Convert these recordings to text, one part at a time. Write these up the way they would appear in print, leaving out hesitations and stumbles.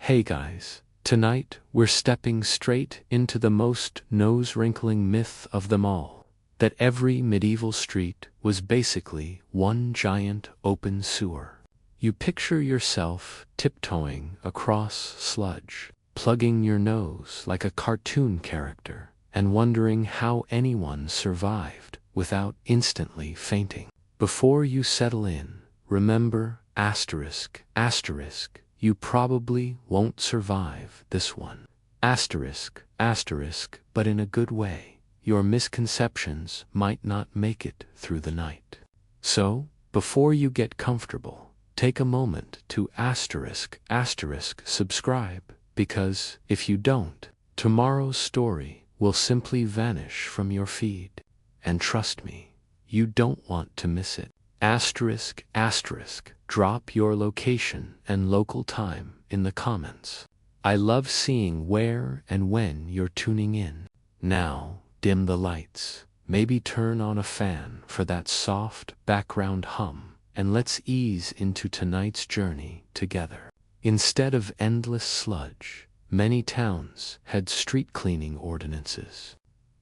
Hey guys, tonight we're stepping straight into the most nose-wrinkling myth of them all, that every medieval street was basically one giant open sewer. You picture yourself tiptoeing across sludge, plugging your nose like a cartoon character, and wondering how anyone survived without instantly fainting. Before you settle in, remember asterisk, you probably won't survive this one. Asterisk, but in a good way. Your misconceptions might not make it through the night. So, before you get comfortable, take a moment to asterisk subscribe, because if you don't, tomorrow's story will simply vanish from your feed. And trust me, you don't want to miss it. Asterisk, drop your location and local time in the comments. I love seeing where and when you're tuning in. Now, dim the lights, maybe turn on a fan for that soft background hum, and let's ease into tonight's journey together. Instead of endless sludge, many towns had street cleaning ordinances.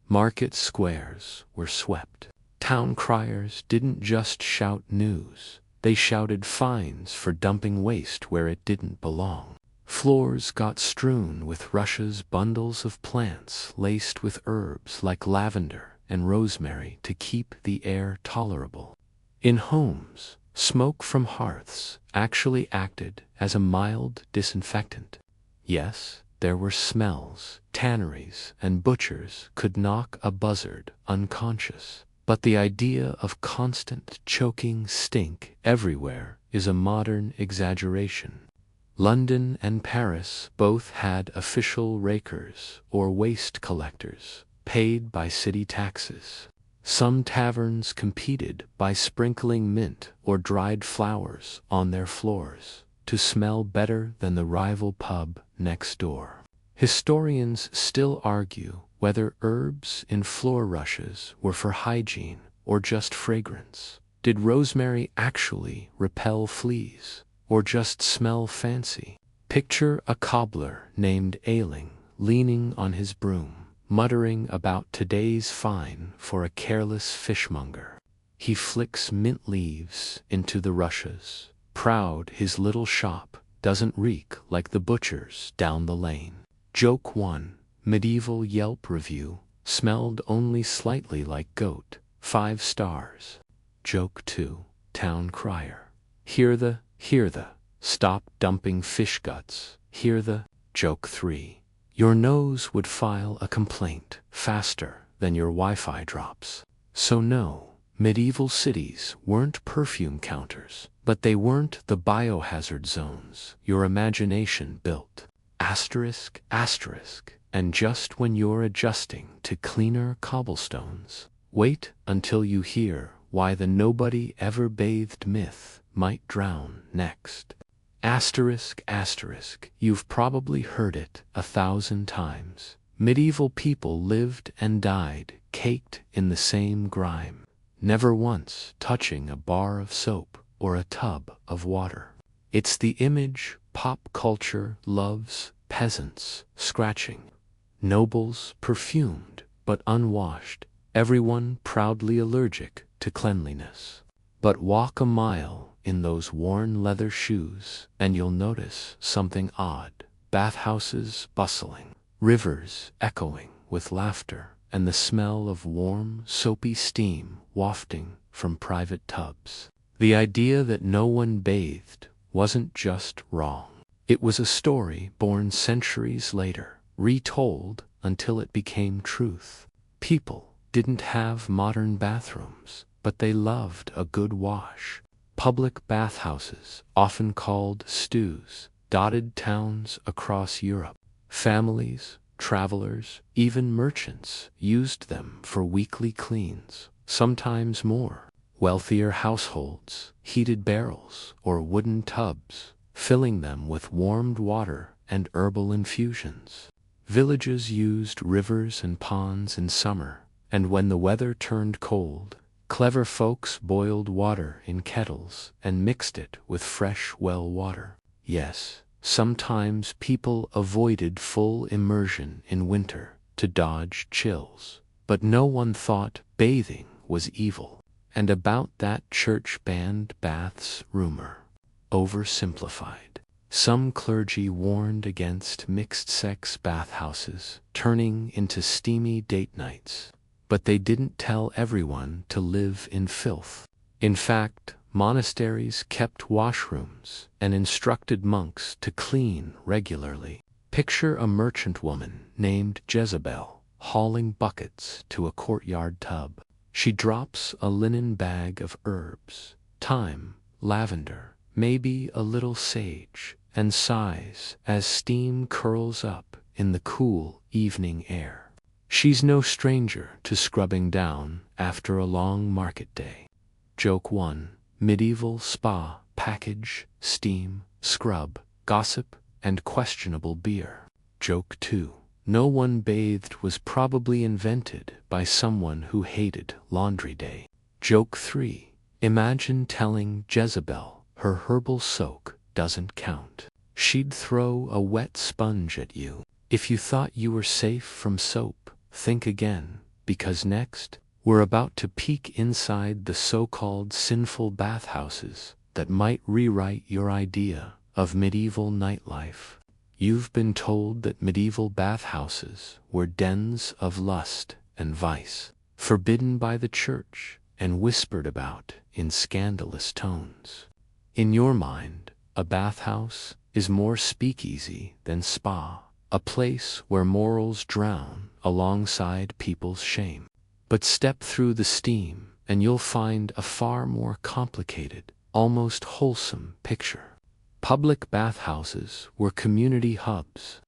Market squares were swept. Town criers didn't just shout news, they shouted fines for dumping waste where it didn't belong. Floors got strewn with Russia's bundles of plants laced with herbs like lavender and rosemary to keep the air tolerable. In homes, smoke from hearths actually acted as a mild disinfectant. Yes, there were smells, tanneries and butchers could knock a buzzard unconscious. But the idea of constant choking stink everywhere is a modern exaggeration. London and Paris both had official rakers or waste collectors, paid by city taxes. Some taverns competed by sprinkling mint or dried flowers on their floors to smell better than the rival pub next door. Historians still argue whether herbs in floor rushes were for hygiene or just fragrance. Did rosemary actually repel fleas, or just smell fancy? Picture a cobbler named Ailing leaning on his broom, muttering about today's fine for a careless fishmonger. He flicks mint leaves into the rushes, proud his little shop doesn't reek like the butcher's down the lane. Joke 1. Medieval Yelp review, smelled only slightly like goat, 5 stars. Joke 2. Town crier. Hear the, stop dumping fish guts, hear the. Joke 3. Your nose would file a complaint faster than your Wi-Fi drops. So no, medieval cities weren't perfume counters, but they weren't the biohazard zones your imagination built. Asterisk, and just when you're adjusting to cleaner cobblestones, wait until you hear why the nobody ever bathed myth might drown next. Asterisk, you've probably heard it 1,000 times. Medieval people lived and died caked in the same grime, never once touching a bar of soap or a tub of water. It's the image pop culture loves: peasants scratching, nobles perfumed but unwashed, everyone proudly allergic to cleanliness. But walk a mile in those worn leather shoes and you'll notice something odd. Bathhouses bustling, rivers echoing with laughter, and the smell of warm, soapy steam wafting from private tubs. The idea that no one bathed wasn't just wrong. It was a story born centuries later, retold until it became truth. People didn't have modern bathrooms, but they loved a good wash. Public bathhouses, often called stews, dotted towns across Europe. Families, travelers, even merchants used them for weekly cleans, sometimes more. Wealthier households heated barrels or wooden tubs, filling them with warmed water and herbal infusions. Villages used rivers and ponds in summer, and when the weather turned cold, clever folks boiled water in kettles and mixed it with fresh well water. Yes, Sometimes people avoided full immersion in winter to dodge chills, but no one thought bathing was evil. And about that church-banned baths rumor, oversimplified. Some clergy warned against mixed-sex bathhouses turning into steamy date nights, but they didn't tell everyone to live in filth. In fact, monasteries kept washrooms and instructed monks to clean regularly. Picture a merchant woman named Jezebel hauling buckets to a courtyard tub. She drops a linen bag of herbs, thyme, lavender, maybe a little sage, and sighs as steam curls up in the cool evening air. She's no stranger to scrubbing down after a long market day. Joke 1. Medieval spa package, steam, scrub, gossip, and questionable beer. Joke 2. No one bathed was probably invented by someone who hated laundry day. Joke 3. Imagine telling Jezebel her herbal soak doesn't count. She'd throw a wet sponge at you. If you thought you were safe from soap, think again, because next, we're about to peek inside the so-called sinful bathhouses that might rewrite your idea of medieval nightlife. You've been told that medieval bathhouses were dens of lust and vice, forbidden by the church and whispered about in scandalous tones. In your mind, a bathhouse is more speakeasy than spa, a place where morals drown alongside people's shame. But step through the steam and you'll find a far more complicated, almost wholesome picture. Public bathhouses were community hubs.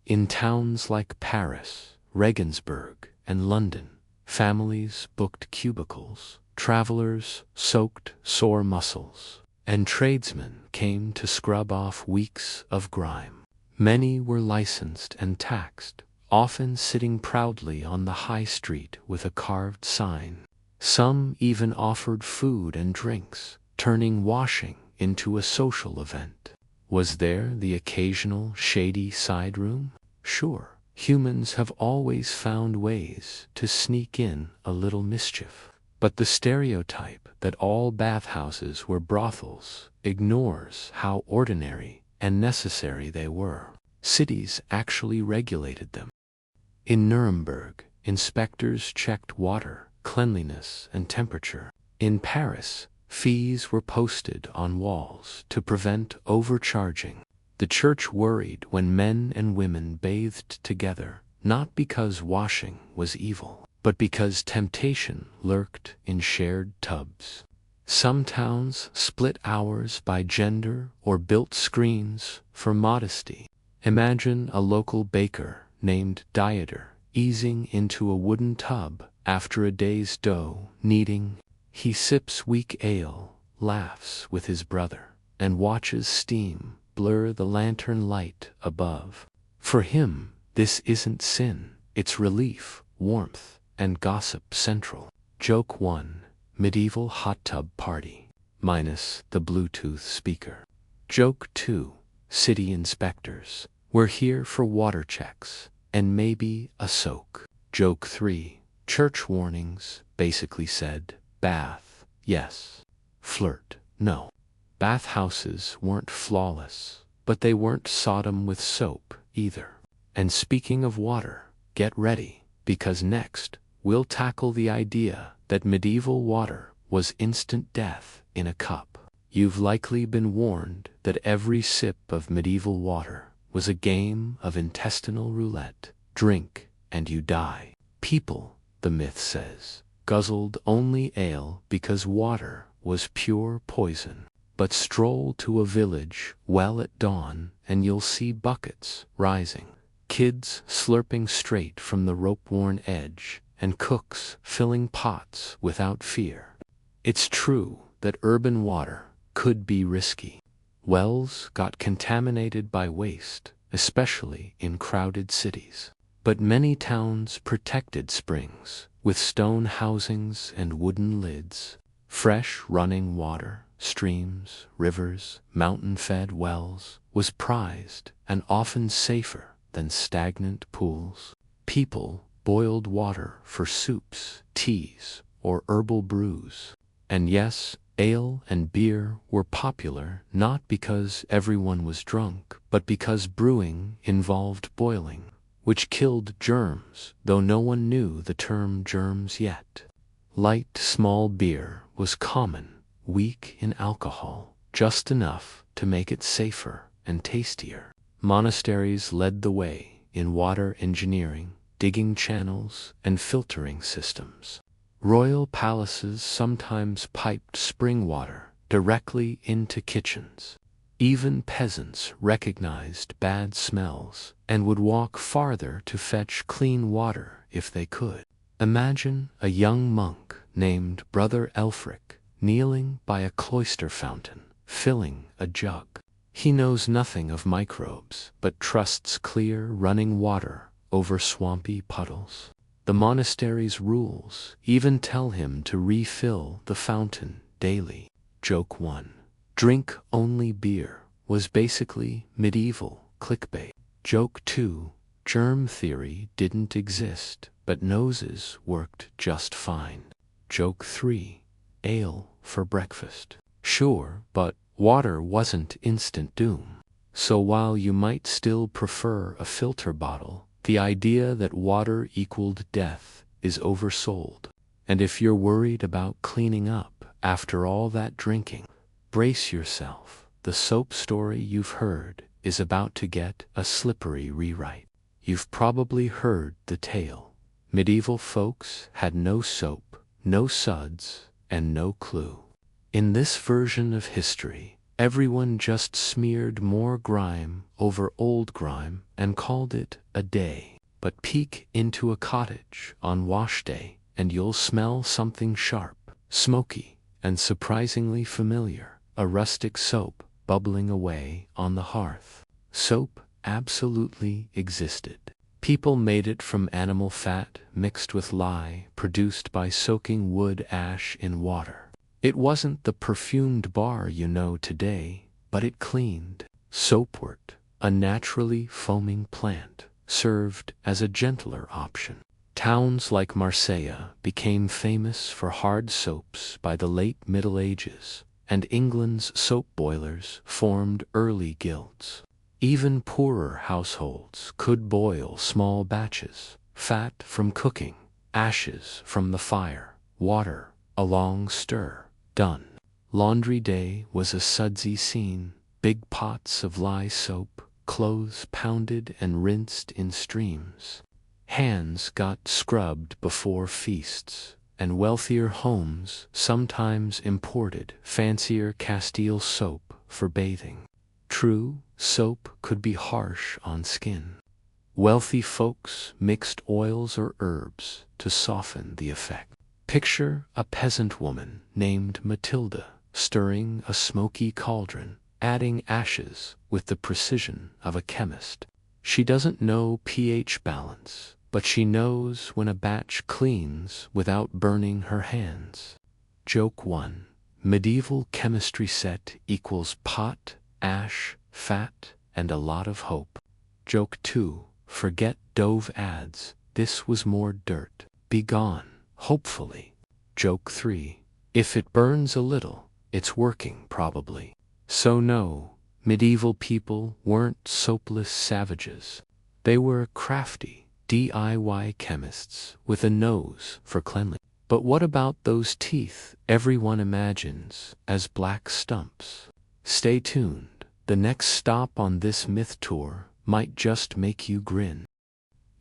In towns like Paris, Regensburg, and London, families booked cubicles, travelers soaked sore muscles, and tradesmen came to scrub off weeks of grime. Many were licensed and taxed, often sitting proudly on the high street with a carved sign. Some even offered food and drinks, turning washing into a social event. Was there the occasional shady side room? Sure, humans have always found ways to sneak in a little mischief. But the stereotype that all bathhouses were brothels ignores how ordinary and necessary they were. Cities actually regulated them. In Nuremberg, inspectors checked water, cleanliness, and temperature. In Paris, fees were posted on walls to prevent overcharging. The church worried when men and women bathed together, not because washing was evil, but because temptation lurked in shared tubs. Some towns split hours by gender or built screens for modesty. Imagine a local baker named Dieter easing into a wooden tub after a day's dough kneading. He sips weak ale, laughs with his brother, and watches steam blur the lantern light above. For him, this isn't sin, it's relief, warmth, and gossip central. Joke 1. Medieval hot tub party, minus the Bluetooth speaker. Joke 2. City inspectors. We're here for water checks, and maybe a soak. Joke 3. Church warnings basically said, bath, yes. Flirt, no. Bathhouses weren't flawless, but they weren't Sodom with soap either. And speaking of water, get ready, because next, we'll tackle the idea that medieval water was instant death in a cup. You've likely been warned that every sip of medieval water was a game of intestinal roulette. Drink, and you die. People, the myth says, guzzled only ale because water was pure poison. But stroll to a village well at dawn and you'll see buckets rising, kids slurping straight from the rope-worn edge, and cooks filling pots without fear. It's true that urban water could be risky. Wells got contaminated by waste, especially in crowded cities. But many towns protected springs with stone housings and wooden lids. Fresh running water, streams, rivers, mountain-fed wells, was prized and often safer than stagnant pools. People boiled water for soups, teas, or herbal brews. And yes, ale and beer were popular not because everyone was drunk, but because brewing involved boiling, which killed germs, though no one knew the term germs yet. Light, small beer was common, weak in alcohol, just enough to make it safer and tastier. Monasteries led the way in water engineering, digging channels, and filtering systems. Royal palaces sometimes piped spring water directly into kitchens. Even peasants recognized bad smells and would walk farther to fetch clean water if they could. Imagine a young monk named Brother Elfric kneeling by a cloister fountain, filling a jug. He knows nothing of microbes, but trusts clear, running water over swampy puddles. The monastery's rules even tell him to refill the fountain daily. Joke 1. Drink only beer was basically medieval clickbait. Joke 2. Germ theory didn't exist, but noses worked just fine. Joke 3. Ale for breakfast. Sure, but water wasn't instant doom. So while you might still prefer a filter bottle, the idea that water equaled death is oversold. And if you're worried about cleaning up after all that drinking, brace yourself. The soap story you've heard is about to get a slippery rewrite. You've probably heard the tale. Medieval folks had no soap, no suds, and no clue. In this version of history, everyone just smeared more grime over old grime and called it a day. But peek into a cottage on wash day and you'll smell something sharp, smoky, and surprisingly familiar. A rustic soap bubbling away on the hearth. Soap absolutely existed. People made it from animal fat mixed with lye produced by soaking wood ash in water. It wasn't the perfumed bar you know today, but it cleaned. Soapwort, a naturally foaming plant, served as a gentler option. Towns like Marseille became famous for hard soaps by the late Middle Ages, and England's soap boilers formed early guilds. Even poorer households could boil small batches, fat from cooking, ashes from the fire, water, a long stir. Done. Laundry day was a sudsy scene, big pots of lye soap, clothes pounded and rinsed in streams. Hands got scrubbed before feasts, and wealthier homes sometimes imported fancier Castile soap for bathing. True, soap could be harsh on skin. Wealthy folks mixed oils or herbs to soften the effect. Picture a peasant woman named Matilda stirring a smoky cauldron, adding ashes with the precision of a chemist. She doesn't know pH balance, but she knows when a batch cleans without burning her hands. Joke 1. Medieval chemistry set equals pot, ash, fat, and a lot of hope. Joke 2. Forget Dove ads. This was more dirt. Be gone. Hopefully. Joke 3. If it burns a little, it's working probably. So no, medieval people weren't soapless savages. They were crafty, DIY chemists with a nose for cleanliness. But what about those teeth everyone imagines as black stumps? Stay tuned. The next stop on this myth tour might just make you grin.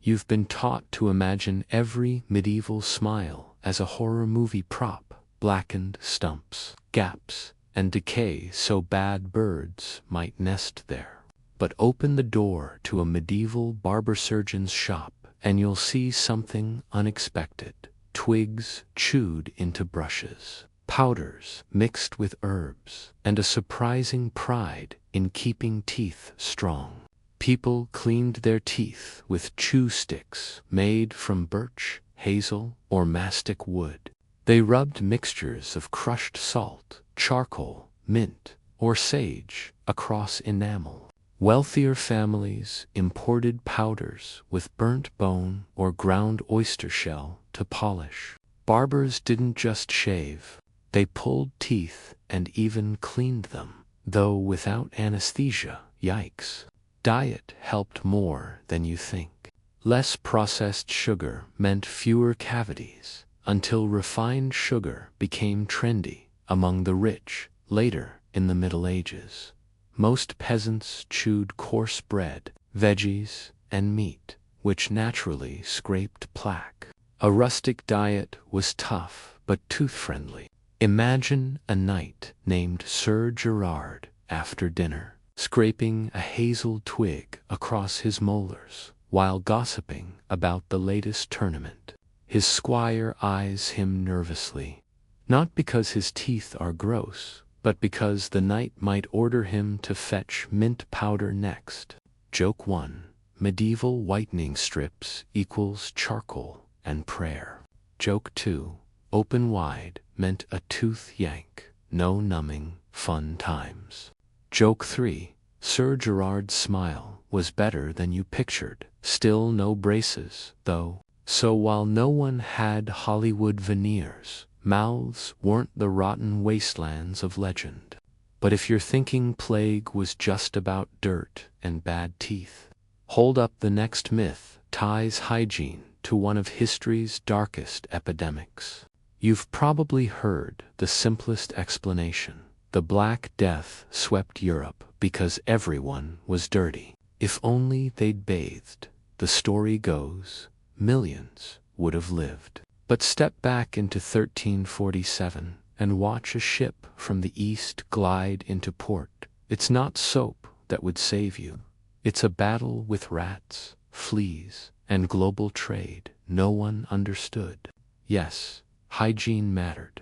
You've been taught to imagine every medieval smile as a horror movie prop, blackened stumps, gaps, and decay so bad birds might nest there. But open the door to a medieval barber surgeon's shop and you'll see something unexpected. Twigs chewed into brushes, powders mixed with herbs, and a surprising pride in keeping teeth strong. People cleaned their teeth with chew sticks made from birch, hazel, or mastic wood. They rubbed mixtures of crushed salt, charcoal, mint, or sage across enamel. Wealthier families imported powders with burnt bone or ground oyster shell to polish. Barbers didn't just shave, they pulled teeth and even cleaned them, though without anesthesia. Yikes. Diet helped more than you think. Less processed sugar meant fewer cavities, until refined sugar became trendy among the rich later in the Middle Ages. Most peasants chewed coarse bread, veggies, and meat, which naturally scraped plaque. A rustic diet was tough but tooth-friendly. Imagine a knight named Sir Gerard, after dinner, scraping a hazel twig across his molars while gossiping about the latest tournament. His squire eyes him nervously, not because his teeth are gross, but because the knight might order him to fetch mint powder next. Joke 1. Medieval whitening strips equals charcoal and prayer. Joke 2. Open wide meant a tooth yank, no numbing, fun times. Joke 3. Sir Gerard's smile was better than you pictured. Still no braces, though. So while no one had Hollywood veneers, mouths weren't the rotten wastelands of legend. But if you're thinking plague was just about dirt and bad teeth, hold up the next myth ties hygiene to one of history's darkest epidemics. You've probably heard the simplest explanation. The Black Death swept Europe because everyone was dirty. If only they'd bathed, the story goes, millions would have lived. But step back into 1347 and watch a ship from the east glide into port. It's not soap that would save you. It's a battle with rats, fleas, and global trade no one understood. Yes, hygiene mattered.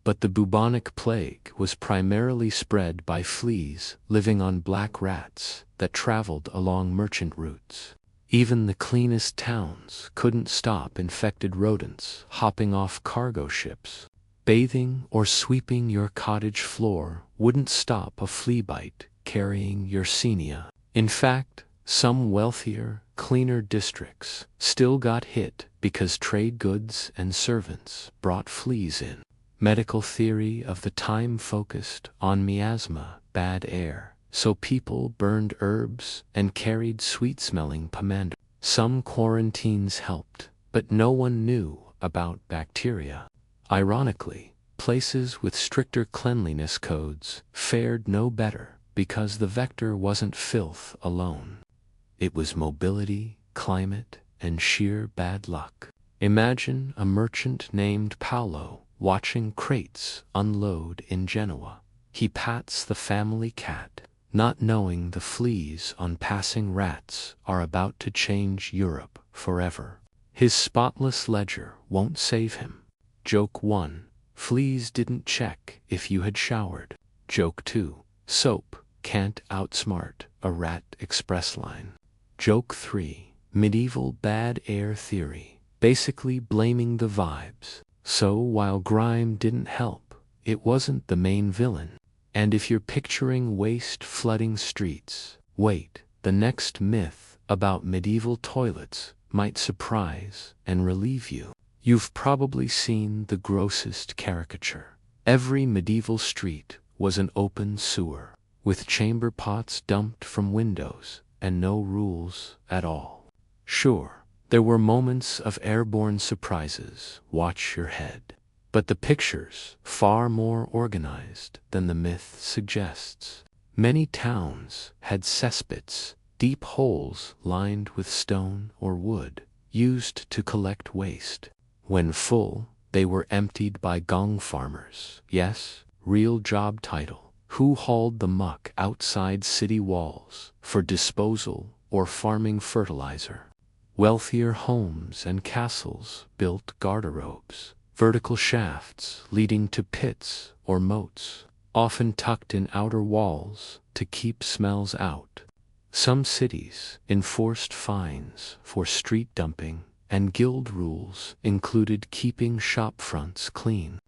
But the bubonic plague was primarily spread by fleas living on black rats that traveled along merchant routes. Even the cleanest towns couldn't stop infected rodents hopping off cargo ships. Bathing or sweeping your cottage floor wouldn't stop a flea bite carrying Yersinia. In fact, some wealthier, cleaner districts still got hit because trade goods and servants brought fleas in. Medical theory of the time focused on miasma, bad air, so people burned herbs and carried sweet-smelling pomander. Some quarantines helped, but no one knew about bacteria. Ironically, places with stricter cleanliness codes fared no better because the vector wasn't filth alone. It was mobility, climate, and sheer bad luck. Imagine a merchant named Paolo watching crates unload in Genoa. He pats the family cat, not knowing the fleas on passing rats are about to change Europe forever. His spotless ledger won't save him. Joke 1. Fleas didn't check if you had showered. Joke 2. Soap can't outsmart a rat express line. Joke 3. Medieval bad air theory, basically blaming the vibes. So while grime didn't help, it wasn't the main villain. And if you're picturing waste flooding streets, wait, the next myth about medieval toilets might surprise and relieve you. You've probably seen the grossest caricature. Every medieval street was an open sewer, with chamber pots dumped from windows and no rules at all. Sure, there were moments of airborne surprises, watch your head. But the picture's far more organized than the myth suggests. Many towns had cesspits, deep holes lined with stone or wood, used to collect waste. When full, they were emptied by gong farmers. Yes, real job title. Who hauled the muck outside city walls for disposal or farming fertilizer. Wealthier homes and castles built garderobes, vertical shafts leading to pits or moats, often tucked in outer walls to keep smells out. Some cities enforced fines for street dumping, and guild rules included keeping shop fronts clean.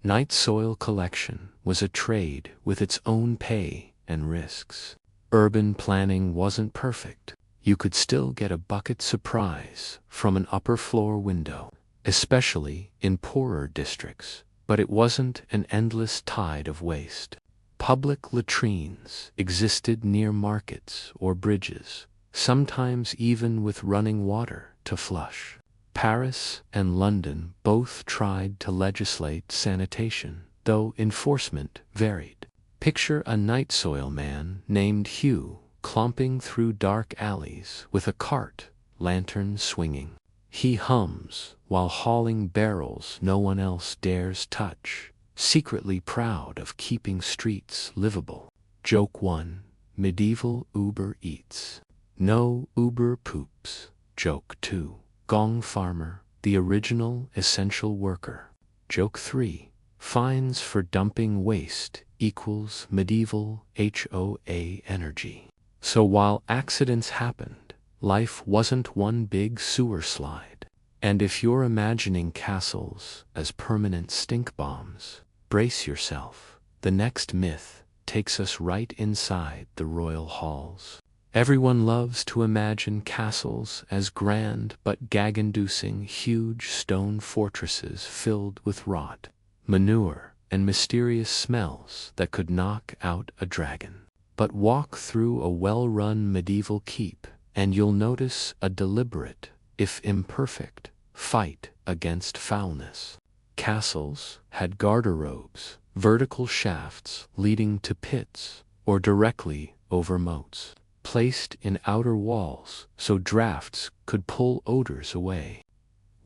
Night soil collection was a trade with its own pay and risks. Urban planning wasn't perfect. You could still get a bucket surprise from an upper floor window, especially in poorer districts, but it wasn't an endless tide of waste. Public latrines existed near markets or bridges, sometimes even with running water to flush. Paris and London both tried to legislate sanitation, though enforcement varied. Picture a night soil man named Hugh clomping through dark alleys with a cart, lantern swinging. He hums while hauling barrels no one else dares touch, secretly proud of keeping streets livable. Joke 1. Medieval Uber Eats. No Uber poops. Joke 2. Gong Farmer, the original essential worker. Joke 3. Fines for dumping waste equals medieval HOA energy. So while accidents happened, life wasn't one big sewer slide. And if you're imagining castles as permanent stink bombs, brace yourself. The next myth takes us right inside the royal halls. Everyone loves to imagine castles as grand but gag-inducing huge stone fortresses filled with rot, manure, and mysterious smells that could knock out a dragon. But walk through a well-run medieval keep, and you'll notice a deliberate, if imperfect, fight against foulness. Castles had garderobes, vertical shafts leading to pits, or directly over moats, placed in outer walls so drafts could pull odors away.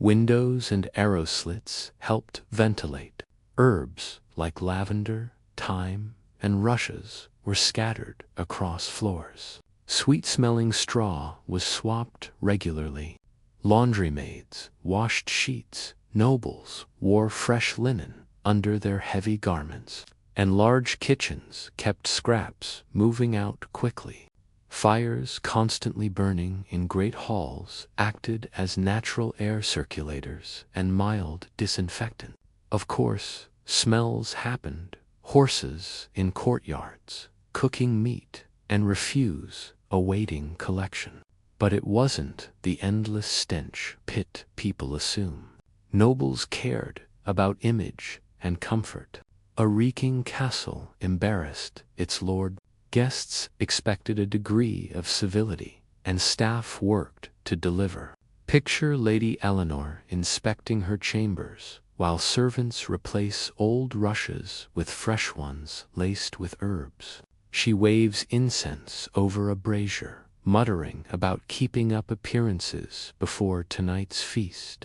Windows and arrow slits helped ventilate. Herbs like lavender, thyme, and rushes were scattered across floors. Sweet-smelling straw was swapped regularly. Laundrymaids washed sheets, nobles wore fresh linen under their heavy garments, and large kitchens kept scraps moving out quickly. Fires constantly burning in great halls acted as natural air circulators and mild disinfectant. Of course, smells happened. Horses in courtyards, cooking meat, and refuse awaiting collection. But it wasn't the endless stench pit people assume. Nobles cared about image and comfort. A reeking castle embarrassed its lord. Guests expected a degree of civility, and staff worked to deliver. Picture Lady Eleanor inspecting her chambers, while servants replace old rushes with fresh ones laced with herbs. She waves incense over a brazier, muttering about keeping up appearances before tonight's feast.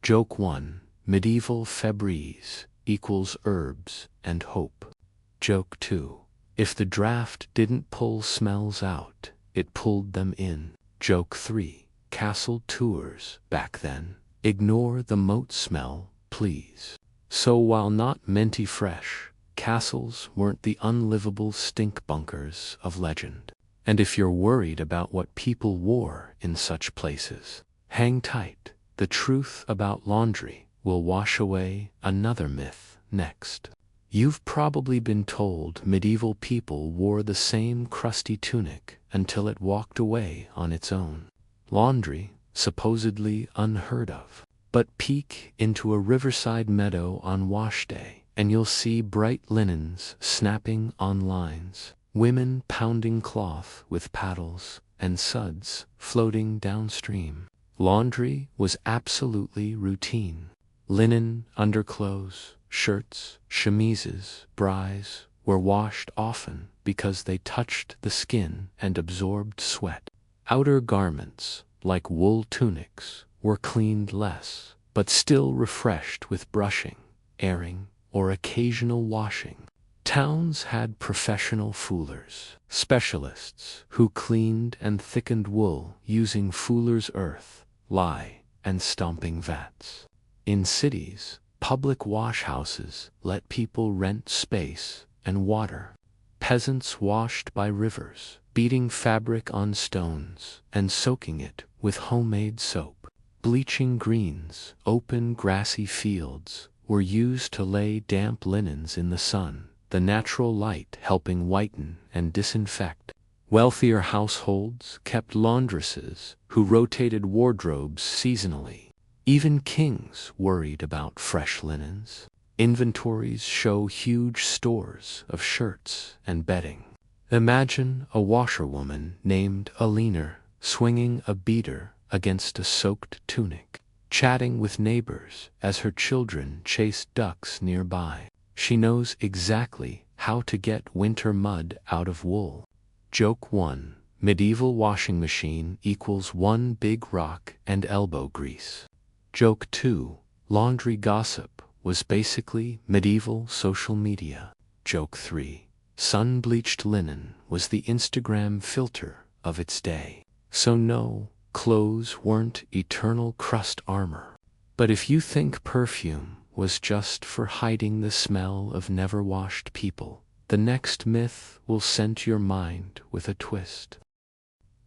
Joke 1. Medieval Febreze equals herbs and hope. Joke 2. If the draft didn't pull smells out, it pulled them in. Joke 3. Castle tours back then. Ignore the moat smell, please. So while not minty fresh, castles weren't the unlivable stink bunkers of legend. And if you're worried about what people wore in such places, hang tight. The truth about laundry will wash away another myth next. You've probably been told medieval people wore the same crusty tunic until it walked away on its own. Laundry, supposedly unheard of. But peek into a riverside meadow on wash day, and you'll see bright linens snapping on lines, women pounding cloth with paddles, and suds floating downstream. Laundry was absolutely routine. Linen underclothes, shirts, chemises, brais were washed often because they touched the skin and absorbed sweat. Outer garments, like wool tunics, were cleaned less, but still refreshed with brushing, airing, or occasional washing. Towns had professional fullers, specialists who cleaned and thickened wool using fuller's earth, lye, and stomping vats. In cities, public washhouses let people rent space and water. Peasants washed by rivers, beating fabric on stones and soaking it with homemade soap. Bleaching greens, open grassy fields were used to lay damp linens in the sun, the natural light helping whiten and disinfect. Wealthier households kept laundresses who rotated wardrobes seasonally. Even kings worried about fresh linens. Inventories show huge stores of shirts and bedding. Imagine a washerwoman named Alina swinging a beater against a soaked tunic, chatting with neighbors as her children chase ducks nearby. She knows exactly how to get winter mud out of wool. Joke 1. Medieval washing machine equals one big rock and elbow grease. Joke 2. Laundry gossip was basically medieval social media. Joke 3. Sun-bleached linen was the Instagram filter of its day. So no, clothes weren't eternal crust armor. But if you think perfume was just for hiding the smell of never-washed people, the next myth will scent your mind with a twist.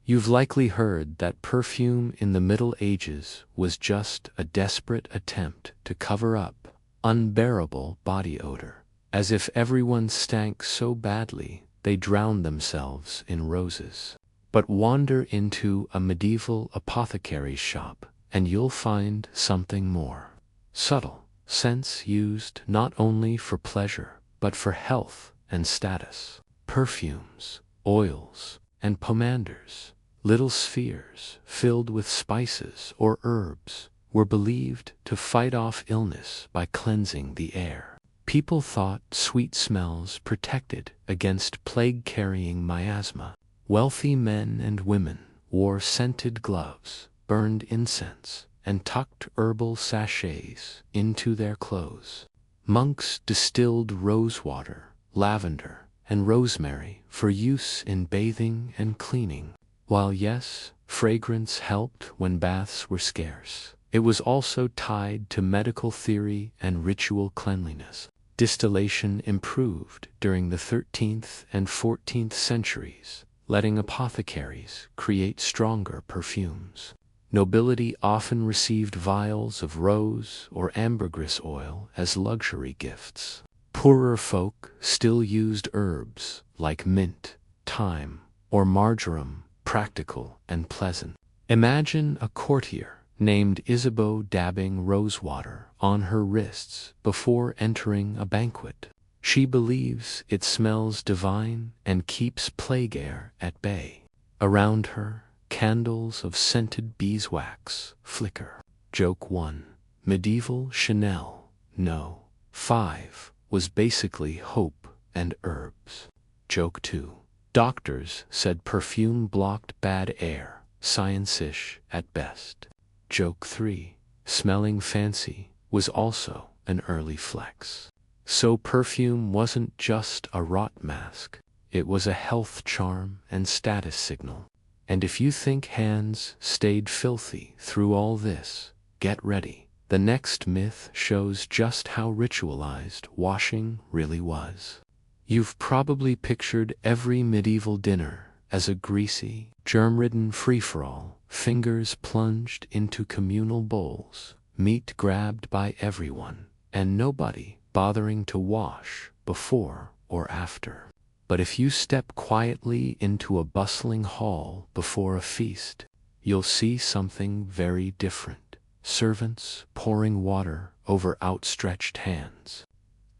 You've likely heard that perfume in the Middle Ages was just a desperate attempt to cover up unbearable body odor, as if everyone stank so badly they drowned themselves in roses. But wander into a medieval apothecary's shop, and you'll find something more subtle. Scents used not only for pleasure, but for health and status. Perfumes, oils, and pomanders, little spheres filled with spices or herbs, were believed to fight off illness by cleansing the air. People thought sweet smells protected against plague-carrying miasma. Wealthy men and women wore scented gloves, burned incense, and tucked herbal sachets into their clothes. Monks distilled rosewater, lavender, and rosemary for use in bathing and cleaning. While yes, fragrance helped when baths were scarce, it was also tied to medical theory and ritual cleanliness. Distillation improved during the 13th and 14th centuries, letting apothecaries create stronger perfumes. Nobility often received vials of rose or ambergris oil as luxury gifts. Poorer folk still used herbs like mint, thyme, or marjoram, practical and pleasant. Imagine a courtier named Isabeau dabbing rosewater on her wrists before entering a banquet. She believes it smells divine and keeps plague air at bay. Around her, candles of scented beeswax flicker. Joke 1. Medieval Chanel No. 5 was basically hope and herbs. Joke 2. Doctors said perfume blocked bad air, science-ish at best. Joke 3. Smelling fancy was also an early flex. So perfume wasn't just a rot mask, it was a health charm and status signal. And if you think hands stayed filthy through all this, get ready. The next myth shows just how ritualized washing really was. You've probably pictured every medieval dinner as a greasy, germ-ridden free-for-all, fingers plunged into communal bowls, meat grabbed by everyone, and nobody bothering to wash before or after. But if you step quietly into a bustling hall before a feast, you'll see something very different. Servants pouring water over outstretched hands,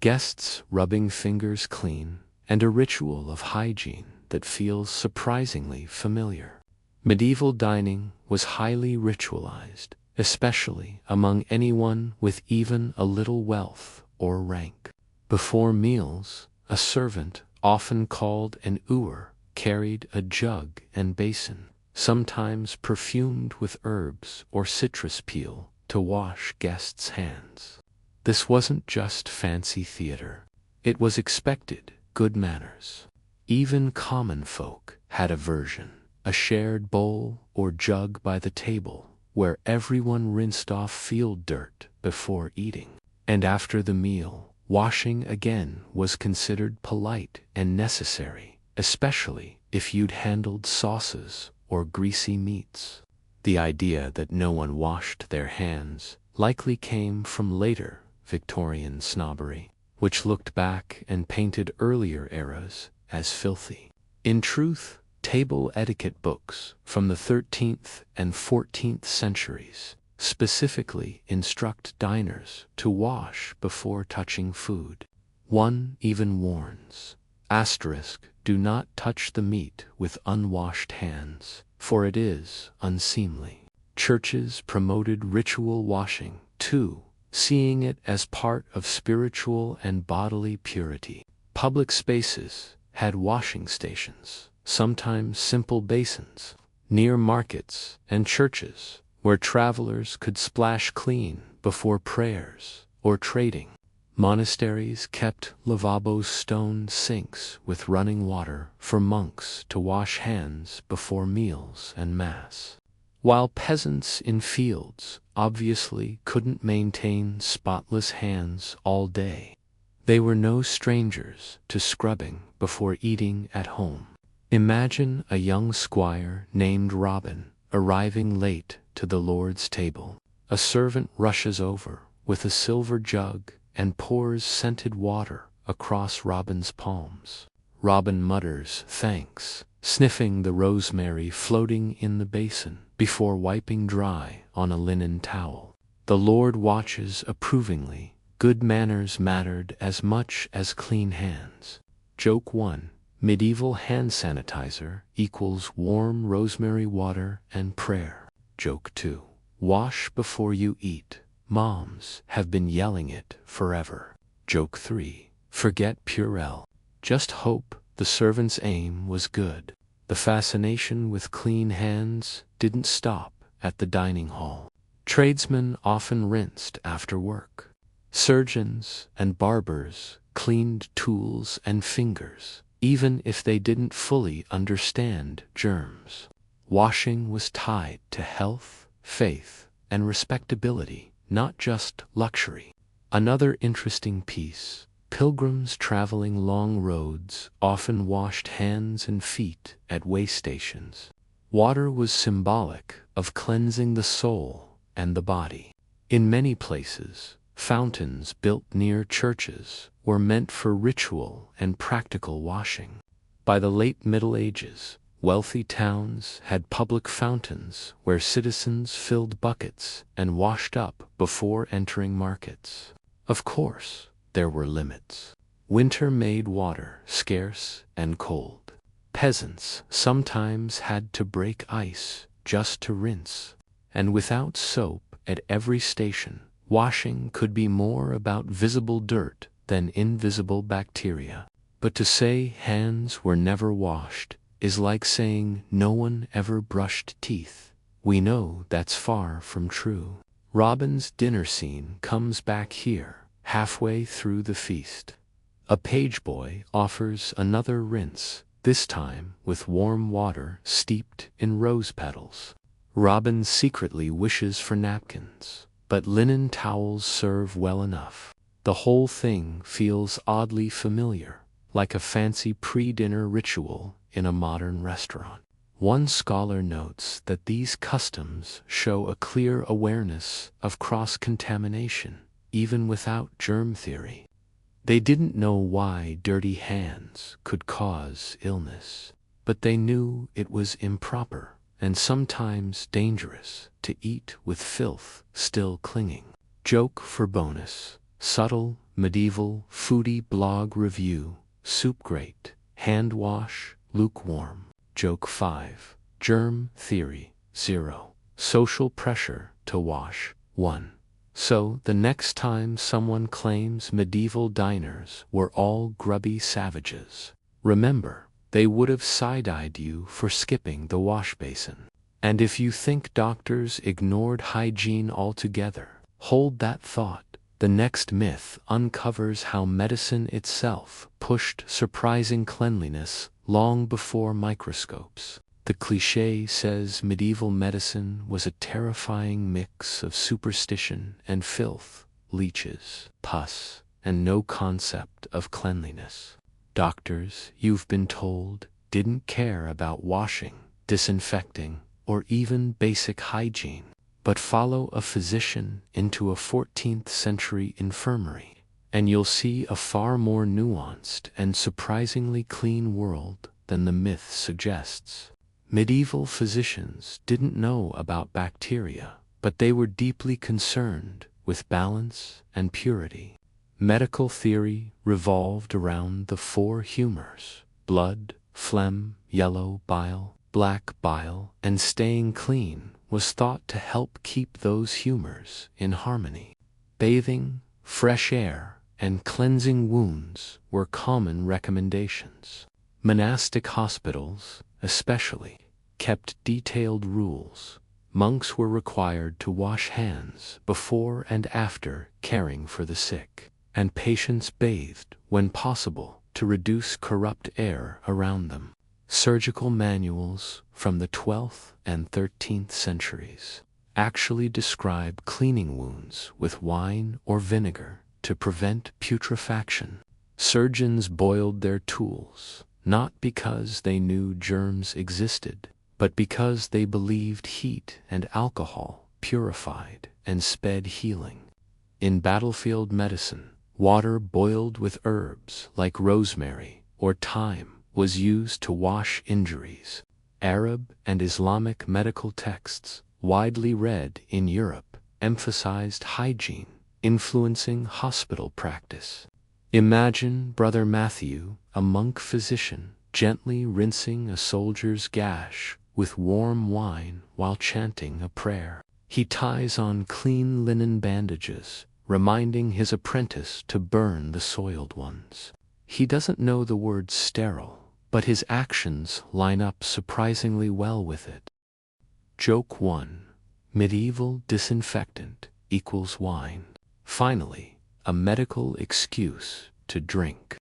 guests rubbing fingers clean, and a ritual of hygiene that feels surprisingly familiar. Medieval dining was highly ritualized, especially among anyone with even a little wealth or rank. Before meals, a servant, often called an ewer, carried a jug and basin, sometimes perfumed with herbs or citrus peel, to wash guests' hands. This wasn't just fancy theater. It was expected good manners. Even common folk had a version, a shared bowl or jug by the table, where everyone rinsed off field dirt before eating. And after the meal, washing again was considered polite and necessary, especially if you'd handled sauces or greasy meats. The idea that no one washed their hands likely came from later, Victorian snobbery, which looked back and painted earlier eras as filthy. In truth, table etiquette books from the 13th and 14th centuries specifically instruct diners to wash before touching food. One even warns, asterisk, do not touch the meat with unwashed hands, for it is unseemly. Churches promoted ritual washing, too, seeing it as part of spiritual and bodily purity. Public spaces had washing stations, sometimes simple basins, near markets and churches, where travelers could splash clean before prayers or trading. Monasteries kept lavabos, stone sinks with running water for monks to wash hands before meals and mass. While peasants in fields obviously couldn't maintain spotless hands all day, they were no strangers to scrubbing before eating at home. Imagine a young squire named Robin arriving late to the Lord's table. A servant rushes over with a silver jug and pours scented water across Robin's palms. Robin mutters thanks, sniffing the rosemary floating in the basin before wiping dry on a linen towel. The Lord watches approvingly. Good manners mattered as much as clean hands. Joke 1. Medieval hand sanitizer equals warm rosemary water and prayer. Joke 2. Wash before you eat. Moms have been yelling it forever. Joke 3. Forget Purell. Just hope the servant's aim was good. The fascination with clean hands didn't stop at the dining hall. Tradesmen often rinsed after work. Surgeons and barbers cleaned tools and fingers, even if they didn't fully understand germs. Washing was tied to health, faith, and respectability, not just luxury. Another interesting piece: pilgrims traveling long roads often washed hands and feet at way stations. Water was symbolic of cleansing the soul and the body. In many places, fountains built near churches were meant for ritual and practical washing. By the late Middle Ages, wealthy towns had public fountains where citizens filled buckets and washed up before entering markets. Of course, there were limits. Winter made water scarce and cold. Peasants sometimes had to break ice just to rinse, and without soap at every station, washing could be more about visible dirt than invisible bacteria. But to say hands were never washed is like saying no one ever brushed teeth. We know that's far from true. Robin's dinner scene comes back here, halfway through the feast. A page boy offers another rinse, this time with warm water steeped in rose petals. Robin secretly wishes for napkins, but linen towels serve well enough. The whole thing feels oddly familiar, like a fancy pre-dinner ritual in a modern restaurant. One scholar notes that these customs show a clear awareness of cross-contamination, even without germ theory. They didn't know why dirty hands could cause illness, but they knew it was improper and sometimes dangerous to eat with filth still clinging. Joke for bonus: subtle medieval foodie blog review, soup grate, hand wash, lukewarm. Joke 5. Germ theory 0. Social pressure to wash 1. So the next time someone claims medieval diners were all grubby savages, remember, they would have side-eyed you for skipping the wash basin. And if you think doctors ignored hygiene altogether, hold that thought. The next myth uncovers how medicine itself pushed surprising cleanliness long before microscopes. The cliché says medieval medicine was a terrifying mix of superstition and filth, leeches, pus, and no concept of cleanliness. Doctors, you've been told, didn't care about washing, disinfecting, or even basic hygiene. but follow a physician into a 14th century infirmary, and you'll see a far more nuanced and surprisingly clean world than the myth suggests. Medieval physicians didn't know about bacteria, but they were deeply concerned with balance and purity. Medical theory revolved around the four humors: blood, phlegm, yellow bile, black bile, and staying clean was thought to help keep those humors in harmony. Bathing, fresh air, and cleansing wounds were common recommendations. Monastic hospitals, especially, kept detailed rules. Monks were required to wash hands before and after caring for the sick, and patients bathed when possible to reduce corrupt air around them. Surgical manuals from the 12th and 13th centuries actually describe cleaning wounds with wine or vinegar to prevent putrefaction. Surgeons boiled their tools, not because they knew germs existed, but because they believed heat and alcohol purified and sped healing. In battlefield medicine, water boiled with herbs like rosemary or thyme was used to wash injuries. Arab and Islamic medical texts, widely read in Europe, emphasized hygiene, influencing hospital practice. Imagine Brother Matthew, a monk physician, gently rinsing a soldier's gash with warm wine while chanting a prayer. He ties on clean linen bandages, reminding his apprentice to burn the soiled ones. He doesn't know the word sterile, but his actions line up surprisingly well with it. Joke 1. Medieval disinfectant equals wine. Finally, a medical excuse to drink.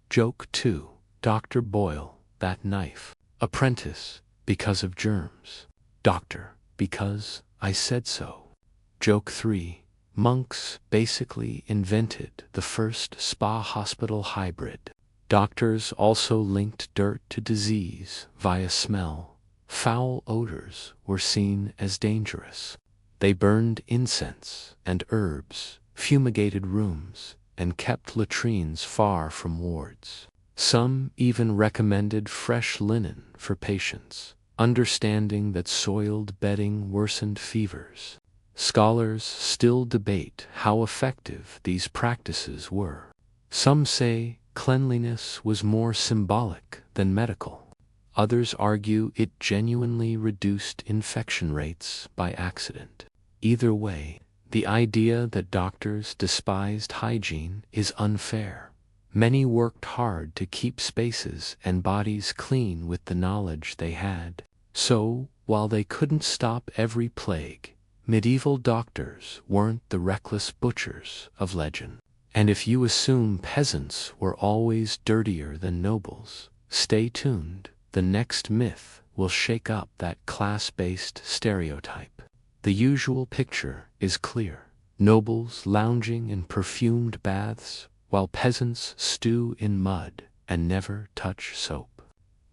Joke 2. Dr. Boyle, that knife. Apprentice, because of germs. Doctor, because I said so. Joke 3. Monks basically invented the first spa-hospital hybrid. Doctors also linked dirt to disease via smell. Foul odors were seen as dangerous. They burned incense and herbs, fumigated rooms, and kept latrines far from wards. Some even recommended fresh linen for patients, understanding that soiled bedding worsened fevers. Scholars still debate how effective these practices were. Some say cleanliness was more symbolic than medical. Others argue it genuinely reduced infection rates by accident. Either way, the idea that doctors despised hygiene is unfair. Many worked hard to keep spaces and bodies clean with the knowledge they had. So, while they couldn't stop every plague, medieval doctors weren't the reckless butchers of legend. And if you assume peasants were always dirtier than nobles, stay tuned. The next myth will shake up that class-based stereotype. The usual picture is clear. Nobles lounging in perfumed baths, while peasants stew in mud and never touch soap.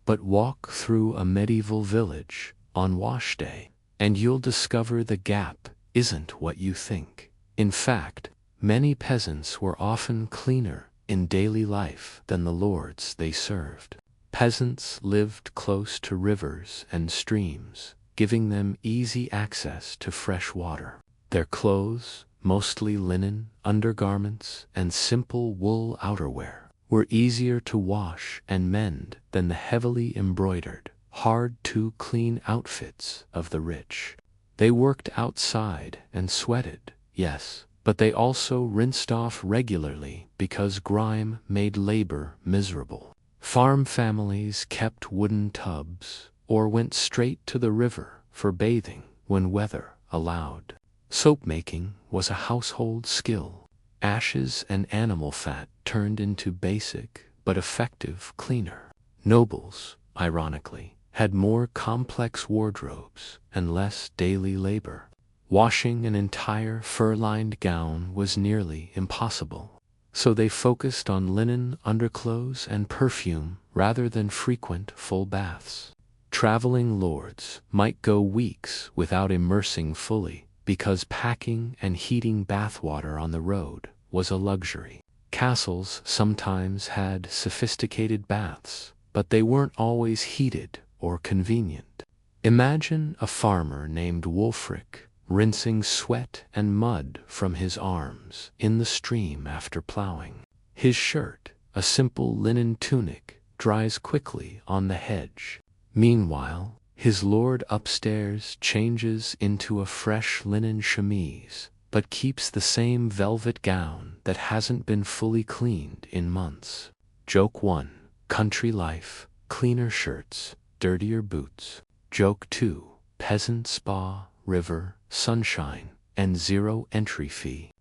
But walk through a medieval village on wash day, and you'll discover the gap isn't what you think. In fact, many peasants were often cleaner in daily life than the lords they served. Peasants lived close to rivers and streams, giving them easy access to fresh water. Their clothes, mostly linen, undergarments, and simple wool outerwear, were easier to wash and mend than the heavily embroidered, hard-to-clean outfits of the rich. They worked outside and sweated, yes, but they also rinsed off regularly because grime made labor miserable. Farm families kept wooden tubs or went straight to the river for bathing when weather allowed. Soap making was a household skill. Ashes and animal fat turned into basic but effective cleaner. Nobles, ironically, had more complex wardrobes and less daily labor. Washing an entire fur-lined gown was nearly impossible, so they focused on linen underclothes and perfume rather than frequent full baths. Traveling lords might go weeks without immersing fully because packing and heating bathwater on the road was a luxury. Castles sometimes had sophisticated baths, but they weren't always heated or convenient. Imagine a farmer named Wulfric rinsing sweat and mud from his arms in the stream after plowing. His shirt, a simple linen tunic, dries quickly on the hedge. Meanwhile, his lord upstairs changes into a fresh linen chemise, but keeps the same velvet gown that hasn't been fully cleaned in months. Joke 1. Country life, cleaner shirts, dirtier boots. Joke 2. Peasant spa, river, sunshine, and zero entry fee.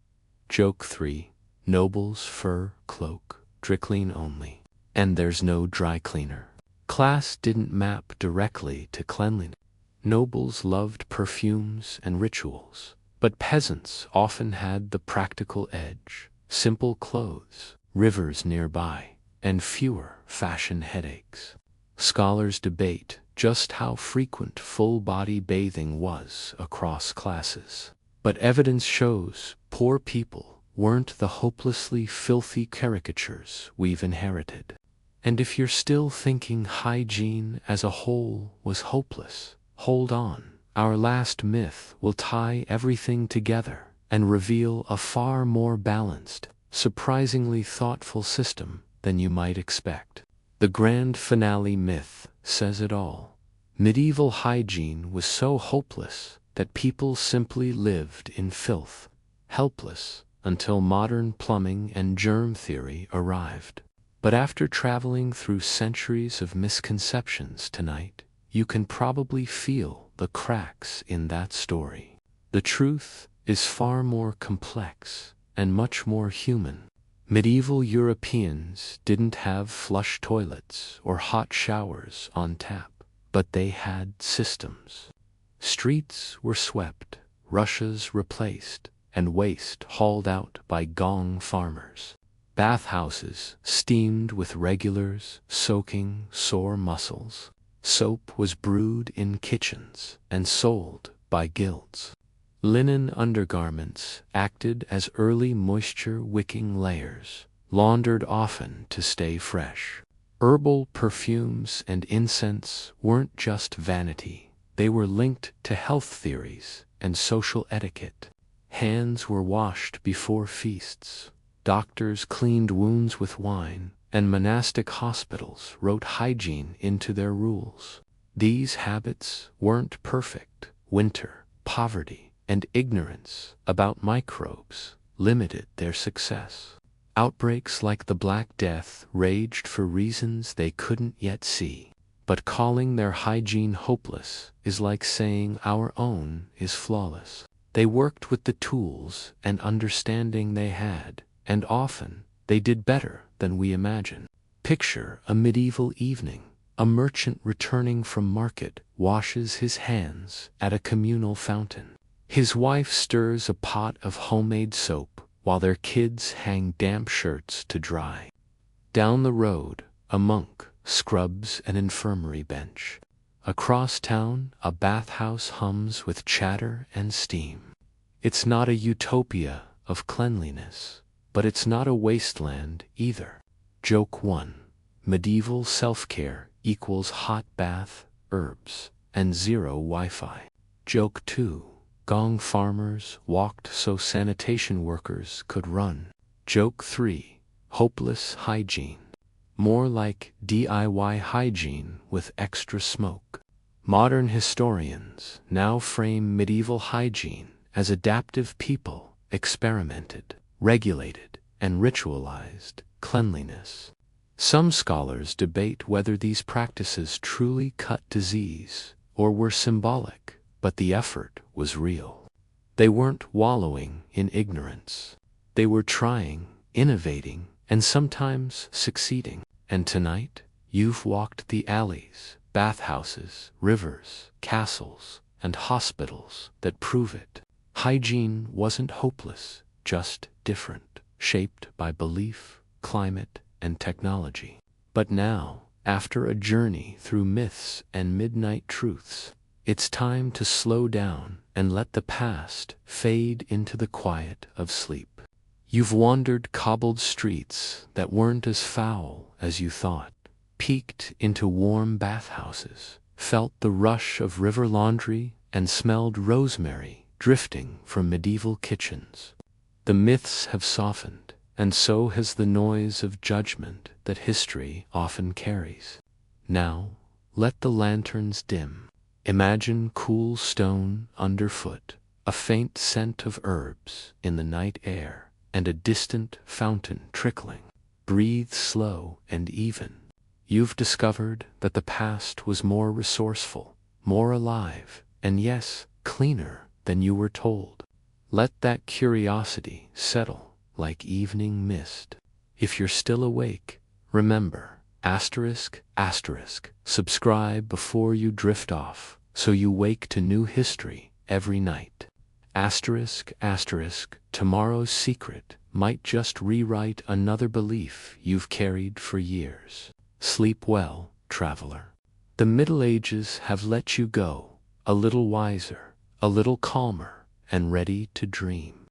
Joke 3. Noble's fur cloak, dry-clean only, and there's no dry cleaner. Class didn't map directly to cleanliness. Nobles loved perfumes and rituals, but peasants often had the practical edge: simple clothes, rivers nearby, and fewer fashion headaches. Scholars debate just how frequent full-body bathing was across classes, but evidence shows poor people weren't the hopelessly filthy caricatures we've inherited. And if you're still thinking hygiene as a whole was hopeless, hold on. Our last myth will tie everything together and reveal a far more balanced, surprisingly thoughtful system than you might expect. The grand finale myth says it all. Medieval hygiene was so hopeless that people simply lived in filth, helpless, until modern plumbing and germ theory arrived. But after traveling through centuries of misconceptions tonight, you can probably feel the cracks in that story. The truth is far more complex and much more human. Medieval Europeans didn't have flush toilets or hot showers on tap, but they had systems. Streets were swept, rushes replaced, and waste hauled out by gong farmers. Bathhouses steamed with regulars, soaking sore muscles. Soap was brewed in kitchens and sold by guilds. Linen undergarments acted as early moisture-wicking layers, laundered often to stay fresh. Herbal perfumes and incense weren't just vanity, they were linked to health theories and social etiquette. Hands were washed before feasts. Doctors cleaned wounds with wine, and monastic hospitals wrote hygiene into their rules. These habits weren't perfect. Winter, poverty, and ignorance about microbes limited their success. Outbreaks like the Black Death raged for reasons they couldn't yet see. But calling their hygiene hopeless is like saying our own is flawless. They worked with the tools and understanding they had, and often they did better than we imagine. Picture a medieval evening. A merchant returning from market washes his hands at a communal fountain. His wife stirs a pot of homemade soap while their kids hang damp shirts to dry. Down the road, a monk scrubs an infirmary bench. Across town, a bathhouse hums with chatter and steam. It's not a utopia of cleanliness, but it's not a wasteland either. Joke 1. Medieval self-care equals hot bath, herbs, and zero Wi-Fi. Joke 2. Gong farmers walked so sanitation workers could run. Joke 3. Hopeless hygiene. More like DIY hygiene with extra smoke. Modern historians now frame medieval hygiene as adaptive people experimented, regulated, and ritualized cleanliness. Some scholars debate whether these practices truly cut disease or were symbolic, but the effort was real. They weren't wallowing in ignorance. They were trying, innovating, and sometimes succeeding. And tonight, you've walked the alleys, bathhouses, rivers, castles, and hospitals that prove it. Hygiene wasn't hopeless, just different, shaped by belief, climate, and technology. But now, after a journey through myths and midnight truths, It's time to slow down and let the past fade into the quiet of sleep. You've wandered cobbled streets that weren't as foul as you thought, peeked into warm bathhouses, felt the rush of river laundry, and smelled rosemary drifting from medieval kitchens. The myths have softened, and so has the noise of judgment that history often carries. Now, let the lanterns dim. Imagine cool stone underfoot, a faint scent of herbs in the night air, and a distant fountain trickling. Breathe slow and even. You've discovered that the past was more resourceful, more alive, and yes, cleaner than you were told. Let that curiosity settle like evening mist. If you're still awake, remember, asterisk, asterisk, subscribe before you drift off, so you wake to new history every night. Asterisk, asterisk, tomorrow's secret might just rewrite another belief you've carried for years. Sleep well, traveler. The Middle Ages have let you go, a little wiser, a little calmer, and ready to dream.